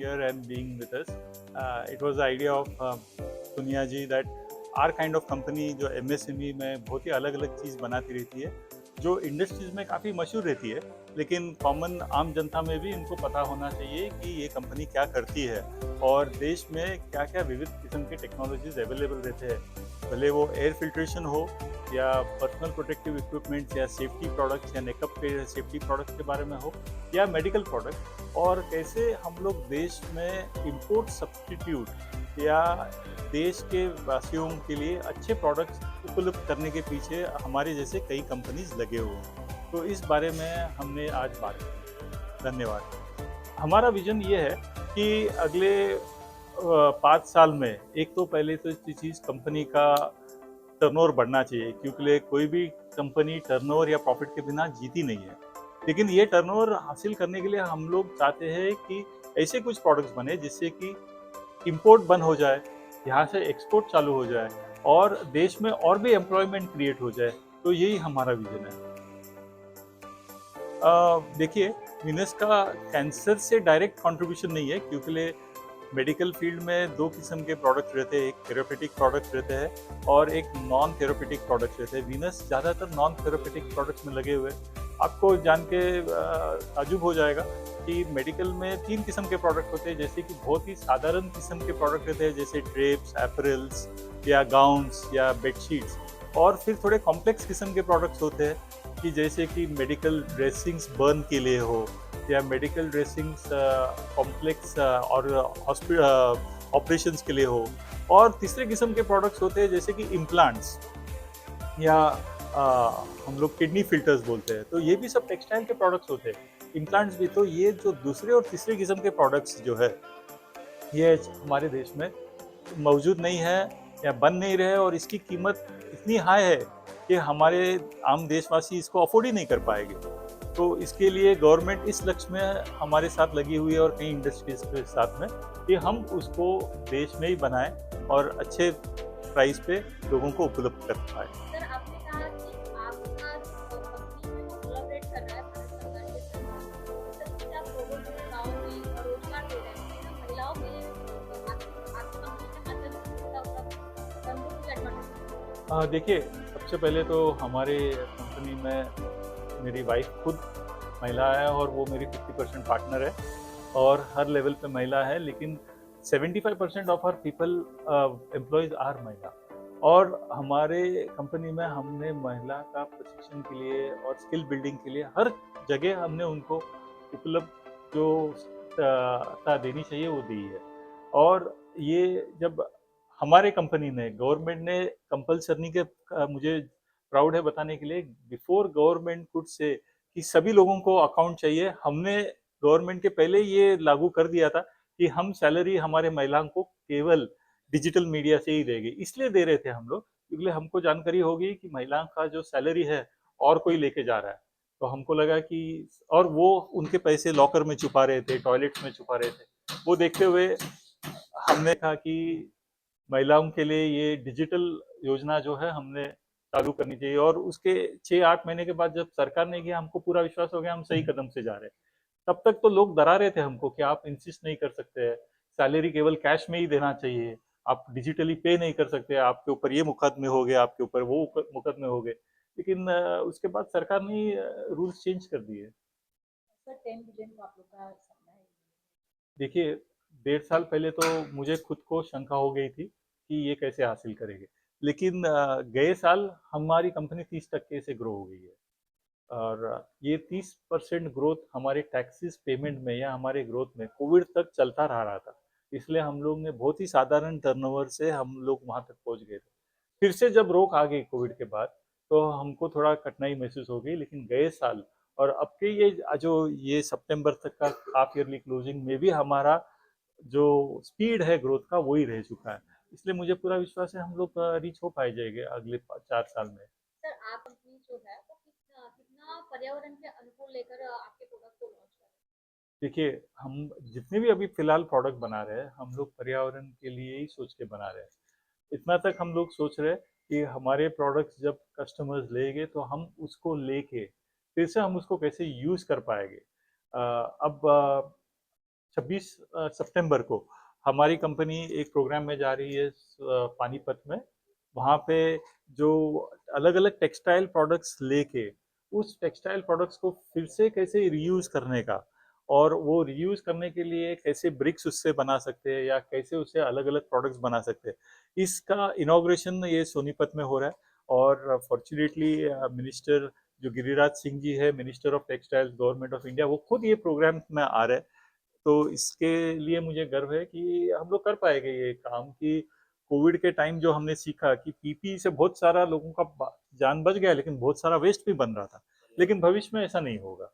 here and being with us. It was the idea of Sonia ji that our kind of company जो MSME में बहुत ही अलग अलग चीज़ बनाती रहती है, जो इंडस्ट्रीज में काफ़ी मशहूर रहती है, लेकिन कॉमन आम जनता में भी इनको पता होना चाहिए कि ये कंपनी क्या करती है और देश में क्या क्या विविध किस्म के टेक्नोलॉजीज अवेलेबल रहते हैं, भले वो एयर फिल्ट्रेशन हो या पर्सनल प्रोटेक्टिव इक्विपमेंट्स या सेफ्टी प्रोडक्ट्स या मेकअप के सेफ्टी प्रोडक्ट्स के बारे में हो या मेडिकल प्रोडक्ट, और कैसे हम लोग देश में इंपोर्ट सब्सटीट्यूट या देश के वासियों के लिए अच्छे प्रोडक्ट्स उपलब्ध करने के पीछे हमारे जैसे कई कंपनीज लगे हुए हैं। तो इस बारे में हमने आज बात की। धन्यवाद। हमारा विजन ये है कि अगले 5 साल में एक तो पहले तो इस चीज़ कंपनी का टर्नओवर बढ़ना चाहिए, क्योंकि कोई भी कंपनी टर्नओवर या प्रॉफिट के बिना जीती नहीं है। लेकिन ये टर्नओवर हासिल करने के लिए हम लोग चाहते हैं कि ऐसे कुछ प्रोडक्ट्स बने जिससे कि इंपोर्ट बंद हो जाए, यहाँ से एक्सपोर्ट चालू हो जाए और देश में और भी एम्प्लॉयमेंट क्रिएट हो जाए। तो यही हमारा विजन है। देखिए, विनस का कैंसर से डायरेक्ट कंट्रीब्यूशन नहीं है, क्योंकि मेडिकल फील्ड में दो किस्म के प्रोडक्ट रहते हैं, एक थेरेपेटिक प्रोडक्ट रहते हैं और एक नॉन थेरेपेटिक प्रोडक्ट रहते हैं। विनस ज़्यादातर नॉन थेरेपेटिक प्रोडक्ट्स में लगे हुए। आपको जान के ताजुब हो जाएगा कि मेडिकल में 3 किस्म के प्रोडक्ट होते हैं, जैसे कि बहुत ही साधारण किस्म के प्रोडक्ट रहते हैं जैसे ड्रेप्स, एपरल्स या गाउन्स या बेडशीट्स, और फिर थोड़े कॉम्प्लेक्स किस्म के प्रोडक्ट्स होते हैं कि जैसे कि मेडिकल ड्रेसिंग्स बर्न के लिए हो या मेडिकल ड्रेसिंग्स कॉम्प्लेक्स और हॉस्पिटल ऑपरेशंस के लिए हो, और तीसरे किस्म के प्रोडक्ट्स होते हैं जैसे कि इम्प्लांट्स या हम लोग किडनी फिल्टर्स बोलते हैं। तो ये भी सब टेक्सटाइल के प्रोडक्ट्स होते हैं, इम्प्लांट्स भी। तो ये जो दूसरे और तीसरे किस्म के प्रोडक्ट्स जो है, ये हमारे देश में मौजूद नहीं है या बन नहीं रहे, और इसकी कीमत इतनी हाई है कि हमारे आम देशवासी इसको अफोर्ड ही नहीं कर पाएंगे। तो इसके लिए गवर्नमेंट इस लक्ष्य में हमारे साथ लगी हुई है और कई इंडस्ट्रीज के साथ में, कि हम उसको देश में ही बनाएं और अच्छे प्राइस पे लोगों को उपलब्ध कर पाए। सर, आपने कहा कि आपका जो कंपनी है वो कोलैबोरेट कर रहा है भारत सरकार के साथ। मतलब कि आप लोगों को गाँव में रोजगार दे रहे हैं, तो महिलाओं के लिए आपकी कंपनी के माध्यम से क्या एडवांटेज? देखिए, सबसे पहले तो हमारे कंपनी में मेरी वाइफ खुद महिला है और वो मेरी 50% पार्टनर है और हर लेवल पे महिला है, लेकिन 75% of our people employees are महिला। और हमारे कंपनी में हमने महिला का प्रशिक्षण के लिए और स्किल बिल्डिंग के लिए हर जगह हमने उनको उपलब्ध जो देनी चाहिए वो दी है। और ये जब हमारे कंपनी ने गवर्नमेंट ने कंपल्सरी के मुझे प्राउड है बताने के लिए, बिफोर गवर्नमेंट कुड से कि सभी लोगों को अकाउंट चाहिए, हमने गवर्नमेंट के पहले ये लागू कर दिया था कि हम सैलरी हमारे महिलाओं को केवल डिजिटल मीडिया से ही देंगे। इसलिए दे रहे थे हम लोग, क्योंकि हमको जानकारी होगी कि महिलाओं का जो सैलरी है और कोई लेके जा रहा है। तो हमको लगा कि, और वो उनके पैसे लॉकर में छुपा रहे थे, टॉयलेट्स में छुपा रहे थे। वो देखते हुए हमने कहा कि महिलाओं के लिए ये डिजिटल योजना जो है हमने चालू करनी चाहिए। और उसके 6-8 महीने के बाद जब सरकार ने किया, हमको पूरा विश्वास हो गया हम सही कदम से जा रहे हैं। तब तक तो लोग डरा रहे थे हमको कि आप इंसिस्ट नहीं कर सकते हैं, सैलरी केवल कैश में ही देना चाहिए, आप डिजिटली पे नहीं कर सकते, आपके ऊपर ये मुकदमे हो गए, आपके ऊपर वो मुकदमे हो गए। लेकिन उसके बाद सरकार ने रूल्स चेंज कर दिए। सर, 10 बिलियन को आप लोग का सपना है? देखिए, 1.5 साल पहले तो मुझे खुद को शंका हो गई थी कि ये कैसे हासिल करेंगे, लेकिन गए साल हमारी कंपनी 30% से ग्रो हो गई है। और ये 30% ग्रोथ हमारे टैक्सेस पेमेंट में या हमारे ग्रोथ में कोविड तक चलता रहा था। इसलिए हम लोग ने बहुत ही साधारण टर्नओवर से हम लोग वहां तक पहुंच गए थे। फिर से जब रोक आ गई कोविड के बाद, तो हमको थोड़ा कठिनाई महसूस हो गई, लेकिन गए साल और अब के ये जो ये सितंबर तक का हाफ ईयरली क्लोजिंग में भी हमारा जो स्पीड है ग्रोथ का वही रह चुका है। इसलिए मुझे पूरा विश्वास है हम लोग रीच हो पाए जाएंगे अगले 4 साल में। सर, आप कंपनी जो है वो कितना कितना पर्यावरण के अनुकूल लेकर आपके प्रोडक्ट को लॉन्च कर रहे देखिए, हम जितने भी अभी फिलहाल प्रोडक्ट बना रहे हैं, हम लोग पर्यावरण के लिए ही सोच के बना रहे हैं। इतना तक हम लोग सोच रहे हैं कि हमारे प्रोडक्ट्स जब कस्टमर्स लेंगे तो हम उसको लेके फिर से हम उसको कैसे यूज़ कर पाएंगे। अब 26 सितंबर को हमारी कंपनी एक प्रोग्राम में जा रही है पानीपत में। वहाँ पे जो अलग-अलग टेक्सटाइल प्रोडक्ट्स लेके उस टेक्सटाइल प्रोडक्ट्स को फिर से कैसे रीयूज़ करने का और वो रीयूज़ करने के लिए कैसे ब्रिक्स उससे बना सकते हैं या कैसे उससे अलग-अलग प्रोडक्ट्स बना सकते हैं। इसका इनॉग्रेशन ये सोनीपत में हो रहा है और फॉर्च्यूनेटली मिनिस्टर जो गिरिराज सिंह जी है, minister of textiles government of India, वो खुद ये प्रोग्राम में आ रहे हैं। तो इसके लिए मुझे गर्व है कि हम लोग कर पाएंगे ये काम कि कोविड के टाइम जो हमने सीखा कि पीपीई से बहुत सारा लोगों का जान बच गया लेकिन बहुत सारा वेस्ट भी बन रहा था। लेकिन भविष्य में ऐसा नहीं होगा।